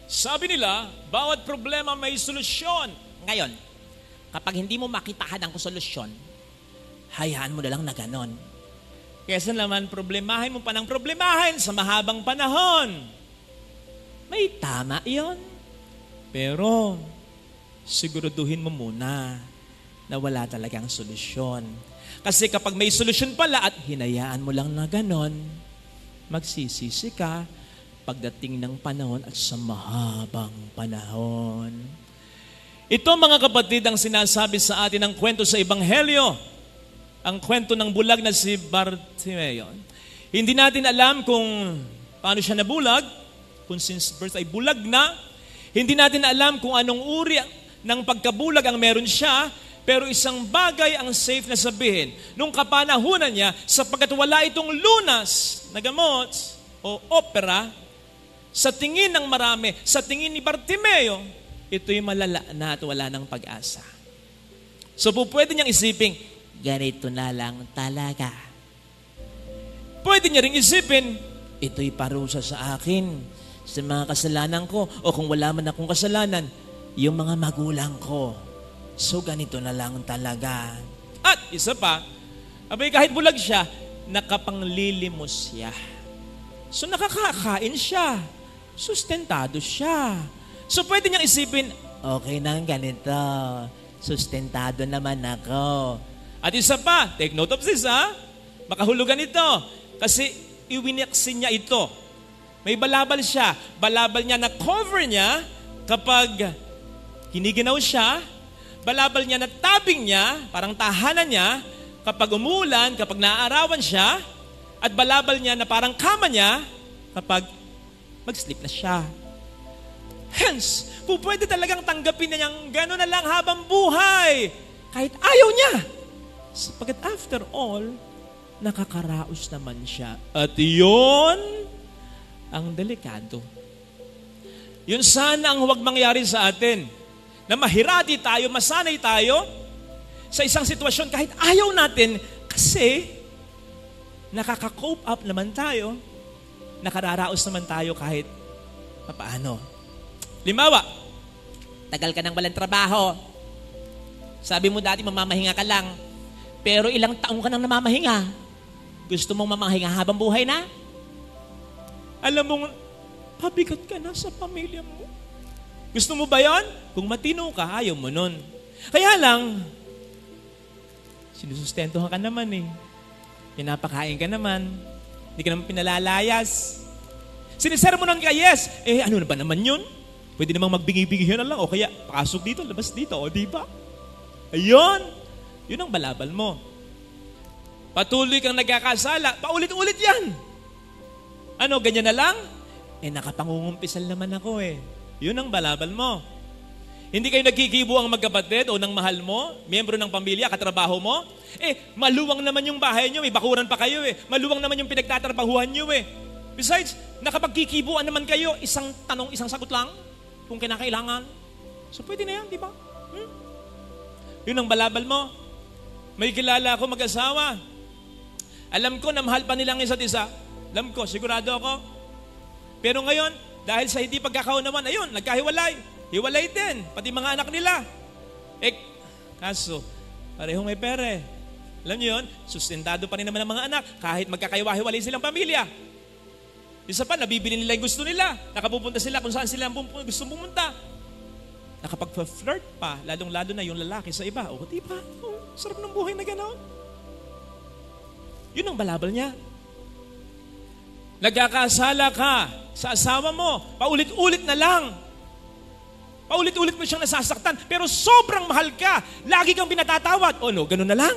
Sabi nila, bawat problema may solusyon. Ngayon, kapag hindi mo makitahan ang solusyon, hayaan mo na lang na ganon. Kesa naman problemahin mo pa ng problemahin sa mahabang panahon. May tama yon. Pero, siguraduhin mo muna na wala talagang solusyon. Kasi kapag may solusyon pala at hinayaan mo lang na ganon, magsisisi ka pagdating ng panahon at sa mahabang panahon. Ito mga kapatid ang sinasabi sa atin ng kwento sa Ebanghelyo. Ang kwento ng bulag na si Bartimeo. Hindi natin alam kung paano siya nabulag, kung since birth ay bulag na. Hindi natin alam kung anong uri ng pagkabulag ang meron siya, pero isang bagay ang safe na sabihin. Nung kapanahunan niya, sapagkat wala itong lunas na gamot o opera, sa tingin ng marami, sa tingin ni Bartimeo, ito'y malala na at wala ng pag-asa. So pwede niyang isipin, ganito na lang talaga. Pwede niya ring isipin, ito'y parusa sa akin, sa mga kasalanan ko, o kung wala man akong kasalanan, yung mga magulang ko. So ganito na lang talaga. At isa pa, abay kahit bulag siya, nakapanglilimos siya. So nakakakain siya. Sustentado siya. So pwede niyang isipin, okay na ganito. Sustentado naman ako. At isa pa, take note of this makahulugan ito. Kasi iwineksin niya ito. May balabal siya. Balabal niya na cover niya kapag hiniginaw siya. Balabal niya na tabing niya, parang tahanan niya, kapag umulan, kapag naaarawan siya. At balabal niya na parang kama niya kapag mag-sleep na siya. Hence, kung pwede talagang tanggapin na niyang gano'n na lang habang buhay, kahit ayaw niya. Sapagkat after all, nakakaraos naman siya. At yun ang delikado. Yun sana ang huwag mangyari sa atin. Na mahirati tayo, masanay tayo sa isang sitwasyon kahit ayaw natin kasi nakaka-cope up naman tayo, nakararaos naman tayo kahit papaano. Limawa, tagal ka nang walang trabaho. Sabi mo dati mamamahinga ka lang. Pero ilang taong ka nang namamahinga. Gusto mong mamahinga habang buhay na? Alam mo, pabigat ka na sa pamilya mo. Gusto mo ba yon? Kung matino ka, ayaw mo nun. Kaya lang, sinusustentuhan ka naman eh. Pinapakain ka naman. Hindi ka naman pinalalayas. Sinisermonan ka, yes. Ano na ba naman yun? Pwede namang magbingi-bingi na lang. O kaya, pasok dito, labas dito. O diba? Ayun. Yun ang balabal mo. Patuloy kang nagkakasala. Paulit-ulit yan. Ano, ganyan na lang? Nakapangungumpisal naman ako eh. Yun ang balabal mo. Hindi kayo nagkikibo ang magkapatid o ng mahal mo, miyembro ng pamilya, katrabaho mo? Maluwang naman yung bahay nyo, may bakuran pa kayo eh. Maluwang naman yung pinagtatrabahuhan nyo eh. Besides, nakapagkikibuan naman kayo, isang tanong, isang sagot lang, kung kinakailangan. So pwede na yan, di ba? Yun ang balabal mo. May kilala ako mag-asawa. Alam ko na mahal pa nilang isa't isa. Alam ko, sigurado ako. Pero ngayon, dahil sa hindi pagkakaunawan, ayun, nagkahiwalay. Hiwalay din, pati mga anak nila. Kaso, parehong may pere. Alam niyo yun, sustentado pa rin naman ang mga anak kahit magkakaiwa-hiwalay silang pamilya. Isa pa, nabibili nila yung gusto nila. Nakapupunta sila kung saan sila gusto pumunta. Nakapag-flirt pa, lalong-lalo na yung lalaki sa iba. O, diba? Sarap ng buhay na gano'n. Yun ang balabal niya. Nagkakasala ka sa asawa mo, paulit-ulit na lang. Paulit-ulit mo siyang nasasaktan, pero sobrang mahal ka. Lagi kang pinatatawad. O no, ganun na lang.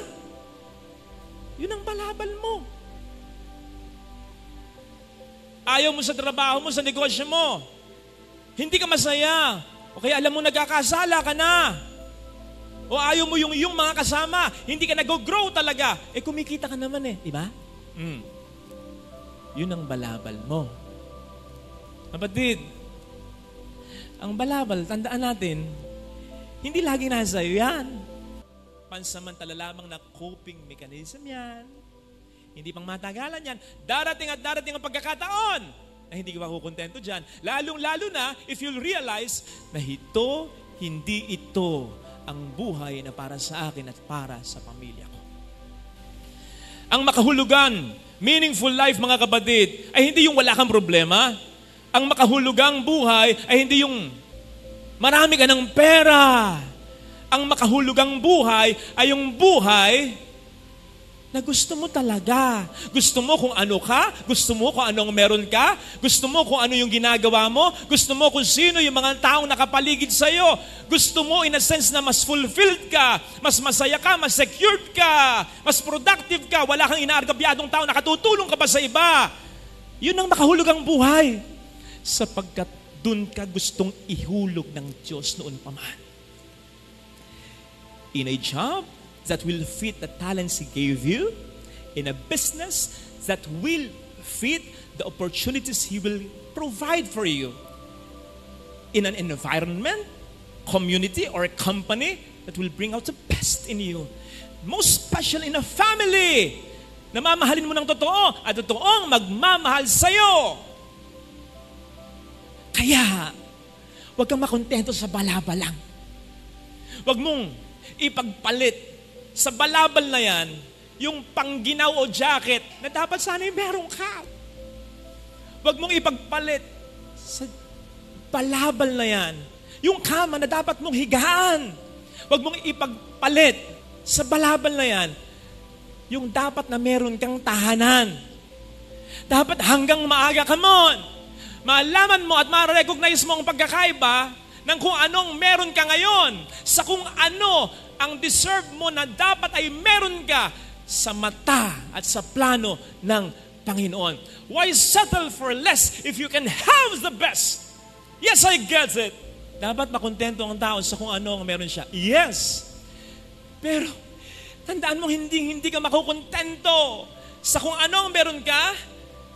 Yun ang balabal mo. Ayaw mo sa trabaho mo, sa negosyo mo. Hindi ka masaya. O kaya alam mo, nagkakasala ka na. O ayaw mo yung mga kasama. Hindi ka nag-grow talaga. Kumikita ka naman eh. Diba? Yun ang balabal mo. Kapatid, ang balabal, tandaan natin, hindi lagi nasa iyo yan. Pansamantala lamang na coping mechanism yan. Hindi pang matagalan yan. Darating at darating ang pagkakataon na hindi ka makukontento dyan. Lalong-lalo na if you'll realize na hindi ito ang buhay na para sa akin at para sa pamilya ko. Ang makahulugan, meaningful life mga kapatid, ay hindi yung wala kang problema. Ang makahulugang buhay ay hindi yung marami ka ng pera. Ang makahulugang buhay ay yung buhay na gusto mo talaga. Gusto mo kung ano ka, gusto mo kung anong meron ka, gusto mo kung ano yung ginagawa mo, gusto mo kung sino yung mga taong nakapaligid sa'yo. Gusto mo in a sense na mas fulfilled ka, mas masaya ka, mas secured ka, mas productive ka, wala kang inaargabyadong tao, nakatutulong ka pa sa iba. Yun ang makahulugang buhay. Sapagkat dun ka gustong ihulog ng Diyos noon pa man. In a job that will fit the talents He gave you, in a business that will fit the opportunities He will provide for you, in an environment, community, or a company that will bring out the best in you. Most special in a family, na mamahalin mo ng totoo at totoong magmamahal sa'yo. Kaya, huwag kang makontento sa balabalang. Huwag mong ipagpalit sa balabal na yan, yung pangginaw o jacket na dapat sana'y meron ka. Huwag mong ipagpalit sa balabal na yan, yung kama na dapat mong higaan. Huwag mong ipagpalit sa balabal na yan, yung dapat na meron kang tahanan. Dapat hanggang maaga ka mon. Malaman mo at ma-recognize mo ang pagkakaiba ng kung anong meron ka ngayon, sa kung ano ang deserve mo na dapat ay meron ka sa mata at sa plano ng Panginoon. Why settle for less if you can have the best? Yes, I get it. Dapat makontento ang tao sa kung ano ang meron siya. Yes. Pero, tandaan mo, hindi ka makukontento sa kung ano ang meron ka,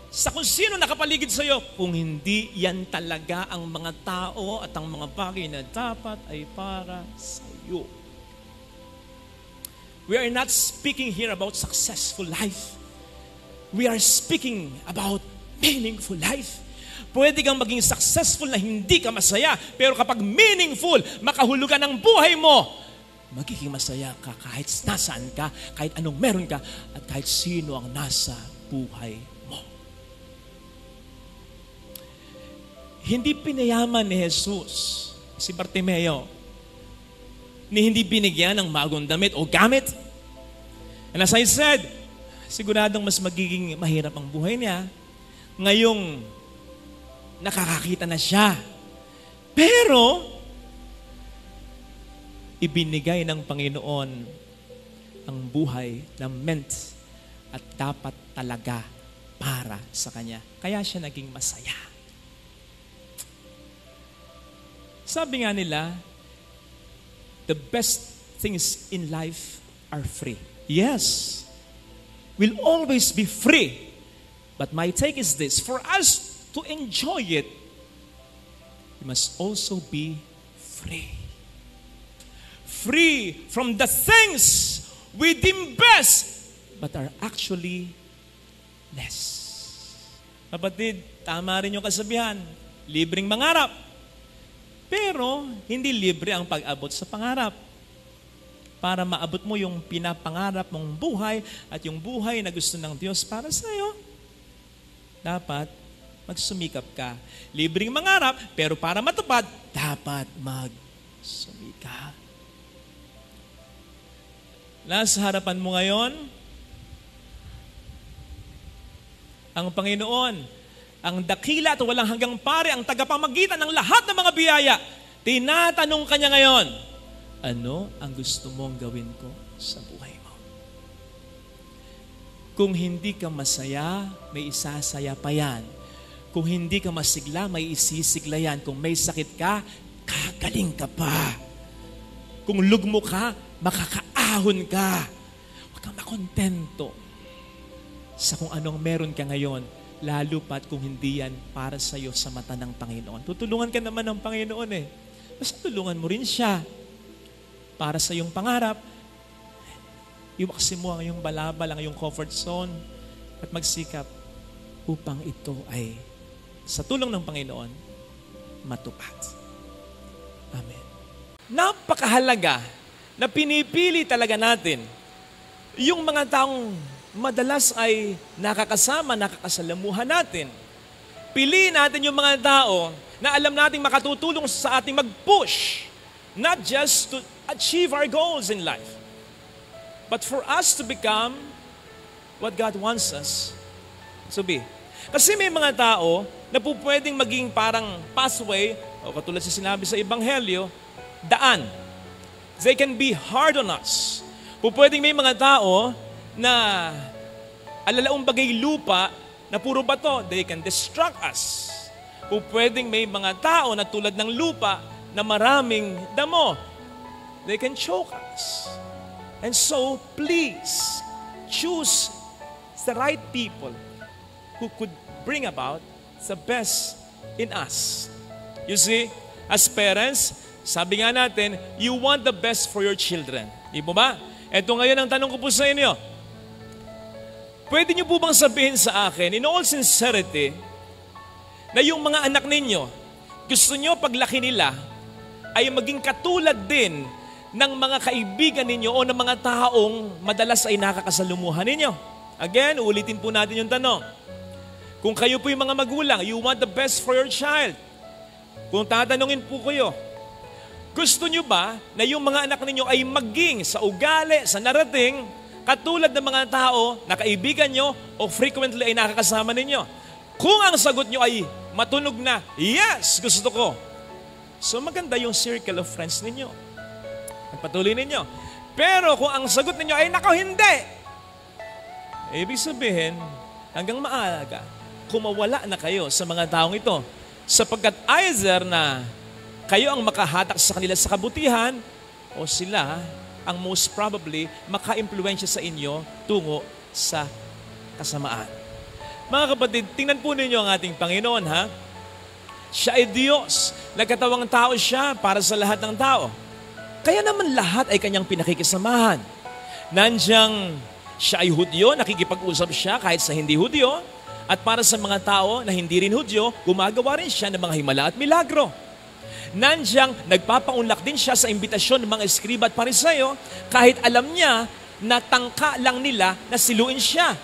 sa kung sino nakapaligid sa iyo, kung hindi yan talaga ang mga tao at ang mga bagay na dapat ay para sa iyo. We are not speaking here about successful life. We are speaking about meaningful life. Pwede kang maging successful na hindi ka masaya, pero kapag meaningful, makahulugan ng buhay mo, magiging masaya ka kahit nasaan ka, kahit anong meron ka, at kahit sino ang nasa buhay mo. Hindi pinayaman ni Jesus si Bartimeo ni hindi binigyan ng bagong damit o gamit. And as I said, siguradong mas magiging mahirap ang buhay niya ngayong nakakakita na siya. Pero, ibinigay ng Panginoon ang buhay na meant at dapat talaga para sa Kanya. Kaya siya naging masaya. Sabi nga nila, the best things in life are free. Yes, will always be free. But my take is this, for us to enjoy it, we must also be free. Free from the things we deem best, but are actually less. Kapatid, tama rin yung kasabihan, libreng mangarap. Pero, hindi libre ang pag-abot sa pangarap. Para maabot mo yung pinapangarap mong buhay at yung buhay na gusto ng Diyos para sa iyo, dapat magsumikap ka. Libreng mangarap, pero para matupad, dapat magsumikap. Nasa harapan mo ngayon, ang Panginoon, ang dakila at walang hanggang pare, ang tagapamagitan ng lahat ng mga biyaya. Tinatanong ka niya ngayon, ano ang gusto mong gawin ko sa buhay mo? Kung hindi ka masaya, may isasaya pa yan. Kung hindi ka masigla, may isisigla yan. Kung may sakit ka, kagaling ka pa. Kung lugmo ka, makakaahon ka. Huwag kang makontento sa kung anong meron ka ngayon, lalo pat kung hindi yan para sa iyo sa mata ng Panginoon. Tutulungan ka naman ng Panginoon eh. Basta tulungan mo rin siya para sa iyong pangarap. Iwaksin mo ang iyong balabal, ang iyong comfort zone at magsikap upang ito ay sa tulong ng Panginoon, matupad. Amen. Napakahalaga na pinipili talaga natin yung mga taong madalas ay nakakasama, nakakasalamuhan natin. Piliin natin yung mga tao na alam nating makatutulong sa ating mag-push, not just to achieve our goals in life, but for us to become what God wants us to be. Kasi may mga tao na po pwedeng maging parang pathway, o katulad sa sinabi sa Ebanghelyo, daan. They can be hard on us. Po pwedeng may mga tao na alalaong bagay lupa na puro bato, they can destruct us. Po pwedeng may mga tao na tulad ng lupa na maraming damo, they can choke us. And so, please, choose the right people who could bring about the best in us. You see, as parents, sabi nga natin, you want the best for your children. Di mo ba? Ito ngayon ang tanong ko po sa inyo. Pwede niyo po bang sabihin sa akin, in all sincerity, na yung mga anak ninyo, gusto niyo paglaki nila, ay maging katulad din ng mga kaibigan ninyo o ng mga taong madalas ay nakakasalumuhan ninyo? Again, ulitin po natin yung tanong. Kung kayo po yung mga magulang, you want the best for your child. Kung tatanungin po kayo, gusto nyo ba na yung mga anak ninyo ay maging sa ugali, sa narating, katulad ng mga tao na kaibigan nyo o frequently ay nakakasama ninyo? Kung ang sagot nyo ay matunog na, yes, gusto ko. So maganda yung circle of friends ninyo. At patuloy ninyo. Pero kung ang sagot ninyo ay nako, hindi. Ibig sabihin, hanggang maaga, kumawala na kayo sa mga taong ito. Sapagkat either na kayo ang makahatak sa kanila sa kabutihan o sila ang most probably maka-impluwensya sa inyo tungo sa kasamaan. Mga kapatid, tingnan po ninyo ang ating Panginoon, ha? Siya ay Diyos. Nagkatawang tao siya para sa lahat ng tao. Kaya naman lahat ay kanyang pinakikisamahan. Nandiyan siya ay Hudyo, nakikipag-usap siya kahit sa hindi Hudyo. At para sa mga tao na hindi rin Hudyo, gumagawa rin siya ng mga himala at milagro. Nandiyan, nagpapaunlak din siya sa imbitasyon ng mga eskriba at pariseyo kahit alam niya na tangka lang nila na siluin siya.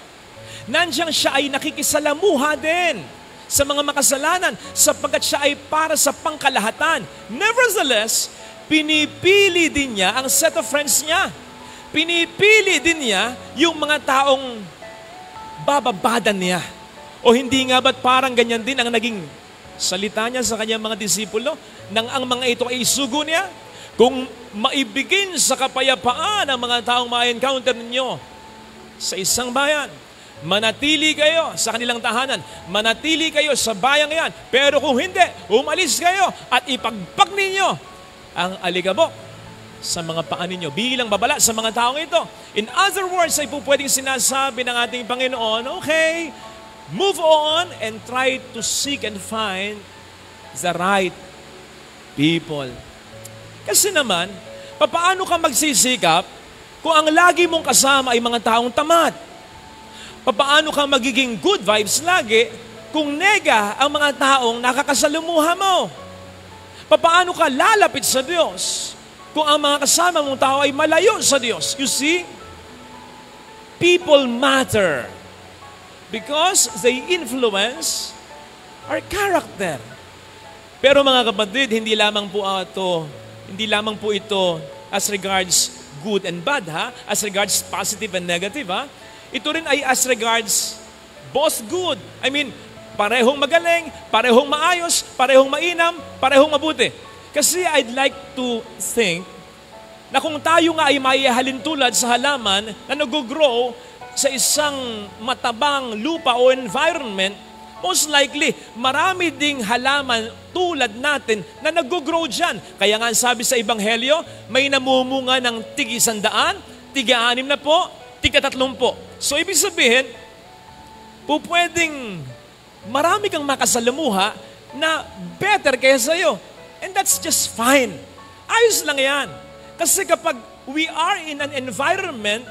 Nandiyan siya ay nakikisalamuha din sa mga makasalanan sapagkat siya ay para sa pangkalahatan. Nevertheless, pinipili din niya ang set of friends niya. Pinipili din niya yung mga taong bababadan niya. O hindi nga ba't parang ganyan din ang naging salita niya sa kanyang mga disipulo nang ang mga ito ay isugo niya? Kung maibigin sa kapayapaan ang mga taong ma-encounter ninyo sa isang bayan, manatili kayo sa kanilang tahanan, manatili kayo sa bayang yan. Pero kung hindi, umalis kayo at ipagpag ninyo ang alikabok sa mga paa ninyo bilang babala sa mga taong ito. In other words, ay po pwedeng sinasabi ng ating Panginoon, okay, move on and try to seek and find the right people. Kasi naman, papaano ka magsisikap kung ang lagi mong kasama ay mga taong tamad? Papaano ka magiging good vibes lagi kung nega ang mga taong nakakasalumuha mo? Papaano ka lalapit sa Diyos kung ang mga kasama mong tao ay malayo sa Diyos? You see, people matter because they influence our character. Pero mga kapatid, hindi lamang po ito as regards good and bad, ha? As regards positive and negative, ha? Ito rin ay as regards both good. I mean, parehong magaling, parehong maayos, parehong mainam, parehong mabuti. Kasi I'd like to think na kung tayo nga ay maihalin tulad sa halaman na nag-grow sa isang matabang lupa o environment, most likely, marami ding halaman tulad natin na nag-grow dyan. Kaya nga sabi sa Ebanghelyo, may namumunga ng tig-100, tig-60 na po, tig-30 po. So ibig sabihin, po pwedeng marami kang makasalamuha na better kaysa sa'yo. And that's just fine. Ayos lang yan. Kasi kapag we are in an environment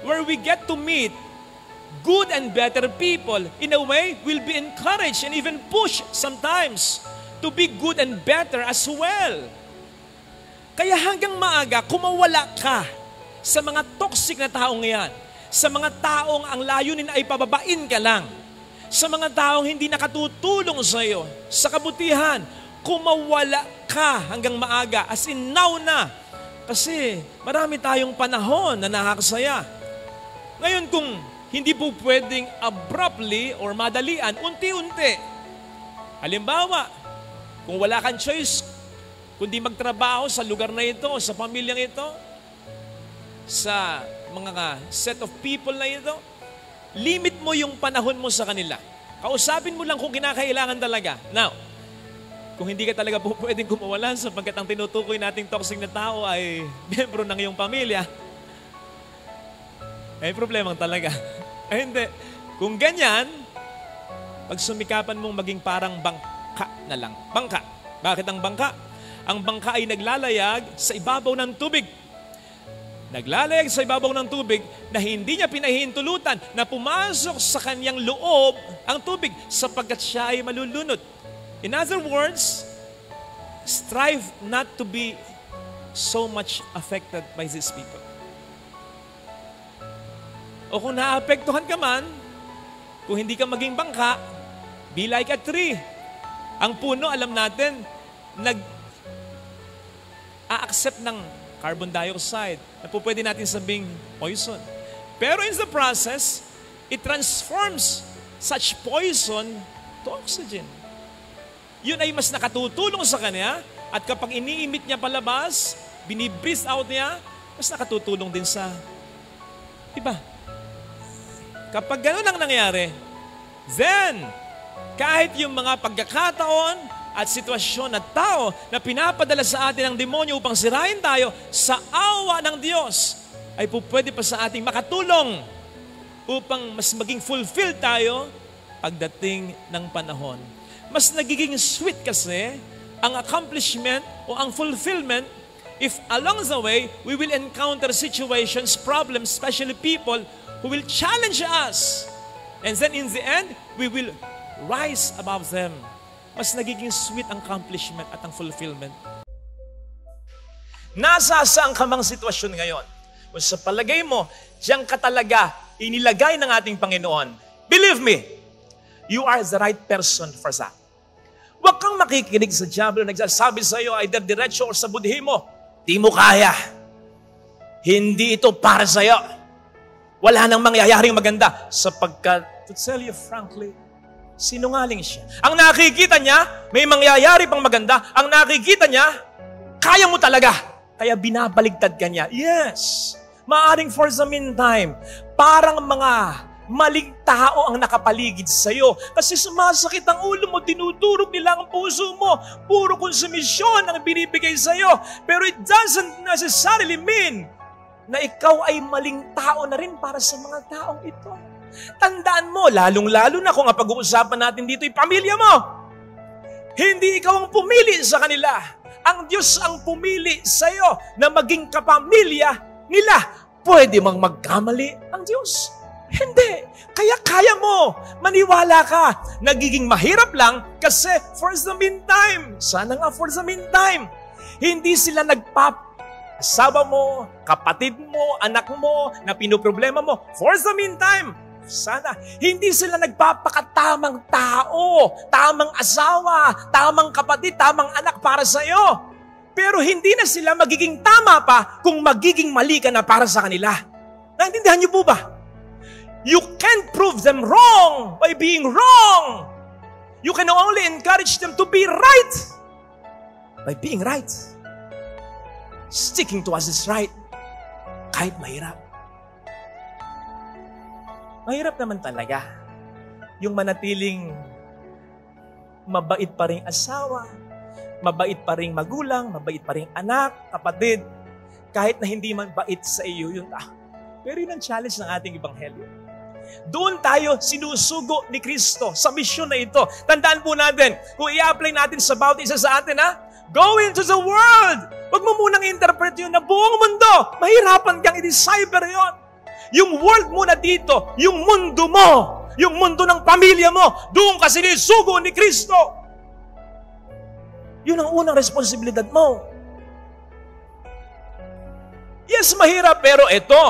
where we get to meet good and better people, in a way, will be encouraged and even pushed sometimes to be good and better as well. Kaya hanggang maaga, kumawala ka sa mga toxic na taong yan, sa mga taong ang layunin ay pababain ka lang, sa mga taong hindi nakatutulong sa iyo, sa kabutihan, kumawala ka hanggang maaga, as in now na. Kasi marami tayong panahon na nakakasaya. Ngayon kung hindi po pwedeng abruptly or madalian, unti-unti. Halimbawa, kung wala kang choice, kundi magtrabaho sa lugar na ito, sa pamilyang ito, sa mga set of people na ito, limit mo yung panahon mo sa kanila. Kausapin mo lang kung kinakailangan talaga. Now, kung hindi ka talaga po pwedeng kumawalan sapagkat ang tinutukoy nating toxic na tao ay miyembro ng iyong pamilya, ay problemang talaga. Ay hindi. Kung ganyan, pag sumikapan mong maging parang bangka na lang. Bangka. Bakit ang bangka? Ang bangka ay naglalayag sa ibabaw ng tubig. Naglalayag sa ibabaw ng tubig na hindi niya pinahihintulutan na pumasok sa kanyang loob ang tubig sapagkat siya ay malulunod. In other words, strive not to be so much affected by these people. O kung naapektuhan ka man, kung hindi ka maging bangka, be like a tree. Ang puno, alam natin, a-accept ng carbon dioxide na po pwede natin sabing poison. Pero in the process, it transforms such poison to oxygen. Yun ay mas nakatutulong sa kanya at kapag iniimit niya palabas, binibreathe out niya, mas nakatutulong din sa iba. Kapag gano'n ang nangyari, then, kahit yung mga pagkakataon at sitwasyon at tao na pinapadala sa atin ng demonyo upang sirain tayo, sa awa ng Diyos, ay po pwede pa sa ating makatulong upang mas maging fulfilled tayo pagdating ng panahon. Mas nagiging sweet kasi ang accomplishment o ang fulfillment if along the way, we will encounter situations, problems, especially people who will challenge us. And then in the end, we will rise above them. Mas nagiging sweet ang accomplishment at ang fulfillment. Nasa saan ka mang sitwasyon ngayon? Kung sa palagay mo, diyan ka talaga inilagay ng ating Panginoon, believe me, you are the right person for that. Huwag kang makikinig sa diablo na nagsasabi sa iyo, either diretso or sa budhi mo, di mo kaya. Hindi ito para sa iyo. Wala nang mangyayaring maganda sapagkat, to tell you frankly, sinungaling siya. Ang nakikita niya, may mangyayari pang maganda. Ang nakikita niya, kaya mo talaga. Kaya binabaligtad ka niya. Yes, maaring for the meantime, parang mga maling tao ang nakapaligid sa iyo. Kasi sumasakit ang ulo mo, dinudurog nila ang puso mo. Puro konsumisyon ang binibigay sa iyo. Pero it doesn't necessarily mean na ikaw ay maling tao na rin para sa mga taong ito. Tandaan mo, lalong-lalo na kung ang pag-uusapan natin dito ay pamilya mo. Hindi ikaw ang pumili sa kanila. Ang Diyos ang pumili sa iyo na maging kapamilya nila. Pwede mang magkamali ang Diyos. Hindi. Kaya mo. Maniwala ka. Nagiging mahirap lang kasi for the meantime, sana nga for the meantime, hindi sila asawa mo, kapatid mo, anak mo, na pinoproblema mo. For the meantime, sana, hindi sila nagpapakatamang tao, tamang asawa, tamang kapatid, tamang anak para sa iyo. Pero hindi na sila magiging tama pa kung magiging mali ka na para sa kanila. Naintindihan niyo po ba? You can't prove them wrong by being wrong. You can only encourage them to be right by being right. Sticking to us is right. Kahit mahirap. Mahirap naman talaga yung manatiling mabait pa rin asawa, mabait pa rin magulang, mabait pa rin anak, kapatid, kahit na hindi man bait sa iyo yung tao. Pero yun ang challenge ng ating ebanghelyo. Doon tayo sinusugo ni Kristo sa misyon na ito. Tandaan po natin, kung i-apply natin sa bawat isa sa atin, go into the world. Huwag mo munang interpret yun na buong mundo. Mahirapan kang i-decipher yun. Yung world mo na dito, yung mundo mo, yung mundo ng pamilya mo, doon ka sinisugo ni Kristo. Yun ang unang responsibilidad mo. Yes, mahirap, pero ito,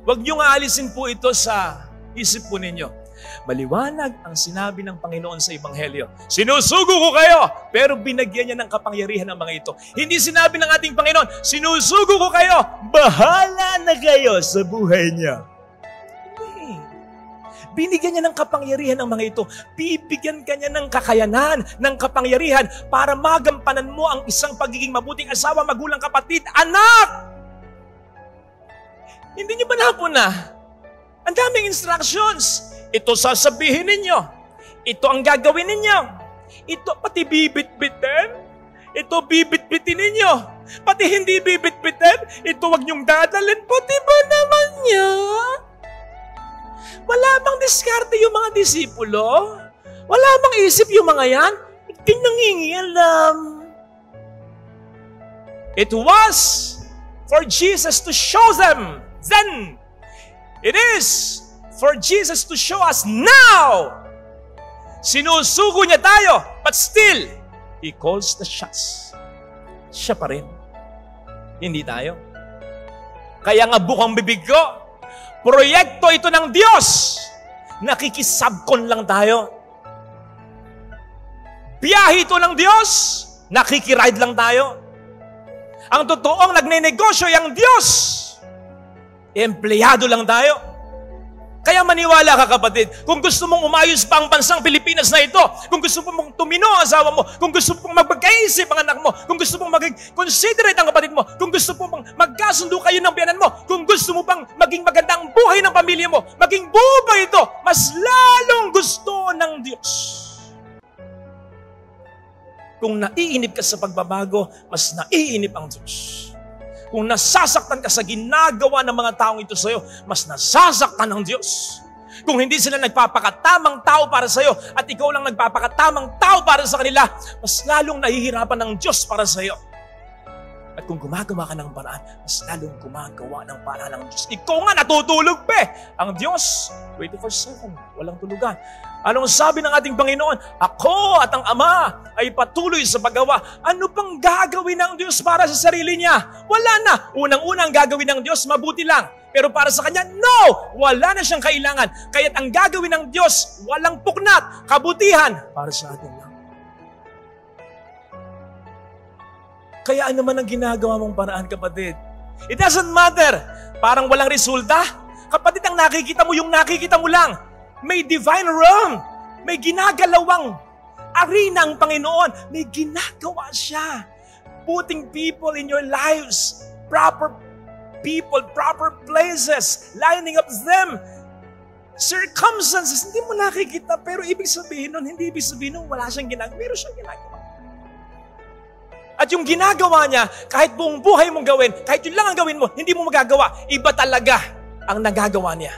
wag niyong aalisin po ito sa isip po ninyo. Maliwanag ang sinabi ng Panginoon sa Ebanghelyo. Sinusugo ko kayo, pero binagyan niya ng kapangyarihan ng mga ito. Hindi sinabi ng ating Panginoon, sinusugo ko kayo, bahala na kayo sa buhay niya. Hindi. Binigyan niya ng kapangyarihan ng mga ito. Bibigyan ka niya ng kakayanan, ng kapangyarihan para magampanan mo ang isang pagiging mabuting asawa, magulang, kapatid, anak. Hindi niyo ba napuna? Ang daming instructions. Ito sasabihin ninyo. Ito ang gagawin ninyo. Ito pati bibit-bitin. Ito bibit-bitin ninyo. Pati hindi bibit-bitin. Ito wag niyong dadalhin. Pati ba naman niya? Wala bang diskarte yung mga disipulo? Wala bang isip yung mga yan? Hindi nangingialam. It was for Jesus to show them. Then, it is for Jesus to show us now. Sinusugo niya tayo, but still, He calls the shots. Siya pa rin. Hindi tayo. Kaya nga bukang bibig ko, proyekto ito ng Diyos. Nakikisabkon lang tayo. Biyahe ito ng Diyos, nakikiride lang tayo. Ang totoong nagnenegosyo ay ang Diyos. Empleyado lang tayo. Kaya maniwala ka, kapatid, kung gusto mong umayos pa ang bansang Pilipinas na ito, kung gusto mong tumino ang asawa mo, kung gusto mong magpagkaisip ang anak mo, kung gusto mong maging considerate ang kapatid mo, kung gusto mong magkasundo kayo ng biyanan mo, kung gusto mo pang maging maganda ang buhay ng pamilya mo, maging buo ba ito, mas lalong gusto ng Diyos. Kung naiinip ka sa pagbabago, mas naiinip ang Diyos. Kung nasasaktan ka sa ginagawa ng mga taong ito sa iyo, mas nasasaktan ng Diyos. Kung hindi sila nagpapakatamang tao para sa iyo at ikaw lang nagpapakatamang tao para sa kanila, mas lalong nahihirapan ng Diyos para sa iyo. At kung gumagawa ka ng paraan, mas lalong gumagawa ng paraan ng Diyos. Ikaw nga natutulog pa eh. Ang Diyos, 24/7, walang tulugan. Anong sabi ng ating Panginoon? Ako at ang Ama ay patuloy sa paggawa. Ano pang gagawin ng Diyos para sa sarili niya? Wala na. Unang-unang gagawin ng Diyos, mabuti lang. Pero para sa Kanya, no! Wala na siyang kailangan. Kaya't ang gagawin ng Diyos, walang puknat, kabutihan para sa atin lang. Kaya ano man ang ginagawa mong paraan, kapatid? It doesn't matter. Parang walang resulta. Kapatid, ang nakikita mo, yung nakikita mo lang. May divine realm. May ginagalawang arena ang Panginoon. May ginagawa siya. Putting people in your lives. Proper people, proper places. Lining up them. Circumstances. Hindi mo nakikita, pero ibig sabihin nun, hindi ibig sabihin nun, wala siyang ginagawa. Meron siyang ginagawa. At yung ginagawa niya, kahit buong buhay mong gawin, kahit yun lang ang gawin mo, hindi mo magagawa. Iba talaga ang nagagawa niya.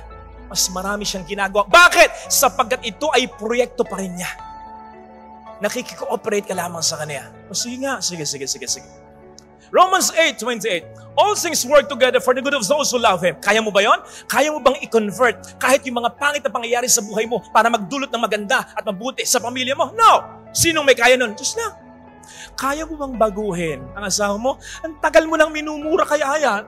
Mas marami siyang ginagawa. Bakit? Sapagkat ito ay proyekto pa rin niya. Nakikikooperate ka lamang sa Kanya. O sige nga, sige. Romans 8:28. All things work together for the good of those who love Him. Kaya mo ba yon? Kaya mo bang i-convert kahit yung mga pangit na pangyayari sa buhay mo para magdulot ng maganda at mabuti sa pamilya mo? No! Sinong may kaya nun? Diyos lang. Kaya mo bang baguhin ang asawa mo? Ang tagal mo nang minumura kaya yan.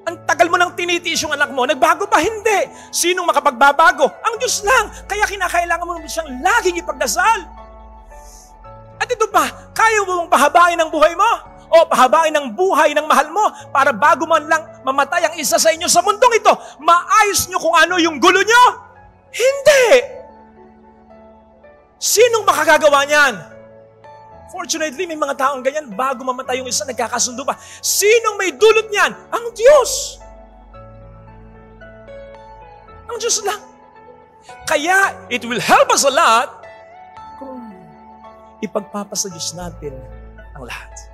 Ang tagal mo nang tinitiis yung anak mo. Nagbago ba? Hindi. Sinong makapagbabago? Ang Diyos lang. Kaya kinakailangan mo siyang laging ipagdasal. At ito pa, kaya mo bang pahabain ang buhay mo? O pahabain ang buhay ng mahal mo para bago man lang mamatay ang isa sa inyo sa mundong ito, maayos nyo kung ano yung gulo nyo? Hindi. Sinong makakagawa niyan? Fortunately, may mga taong ganyan, bago mamatay yung isa, nagkakasundo pa. Sinong may dulot niyan? Ang Diyos. Ang Diyos lang. Kaya, it will help us a lot kung ipagpapasa Diyos natin ang lahat.